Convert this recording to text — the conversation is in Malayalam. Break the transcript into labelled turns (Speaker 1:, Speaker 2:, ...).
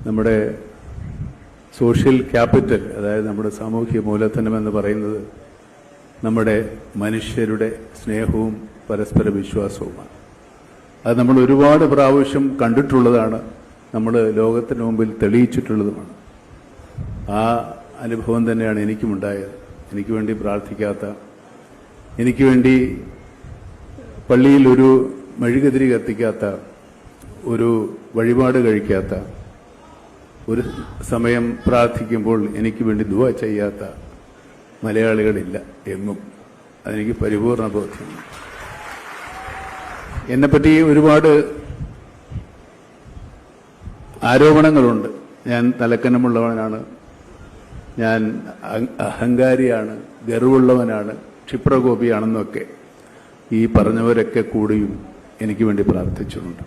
Speaker 1: നമ്മുടെ സോഷ്യൽ ക്യാപിറ്റൽ, അതായത് നമ്മുടെ സാമൂഹ്യ മൂലധനം എന്ന് പറയുന്നത് നമ്മുടെ മനുഷ്യരുടെ സ്നേഹവും പരസ്പര വിശ്വാസവുമാണ്. അത് നമ്മൾ ഒരുപാട് പ്രാവശ്യം കണ്ടിട്ടുള്ളതാണ്, നമ്മൾ ലോകത്തിന് മുമ്പിൽ തെളിയിച്ചിട്ടുള്ളതുമാണ്. ആ അനുഭവം തന്നെയാണ് എനിക്കുമുണ്ടായത്. എനിക്ക് വേണ്ടി പ്രാർത്ഥിക്കാത്ത, എനിക്ക് വേണ്ടി പള്ളിയിൽ ഒരു മെഴുകുതിരി കത്തിക്കാത്ത, ഒരു വഴിപാട് കഴിക്കാത്ത, ഒരു സമയം പ്രാർത്ഥിക്കുമ്പോൾ എനിക്ക് വേണ്ടി ദുആ ചെയ്യാത്ത മലയാളികളില്ല എങ്ങും. അതെനിക്ക് പരിപൂർണ ബോധ്യമാണ്. എന്നെപ്പറ്റി ഒരുപാട് ആരോപണങ്ങളുണ്ട്. ഞാൻ തലക്കനമുള്ളവനാണ്, ഞാൻ അഹങ്കാരിയാണ്, ഗർവുള്ളവനാണ്, ക്ഷിപ്രകോപിയാണെന്നൊക്കെ ഈ പറഞ്ഞവരൊക്കെ കൂടിയും എനിക്ക് വേണ്ടി പ്രാർത്ഥിച്ചിട്ടുണ്ട്.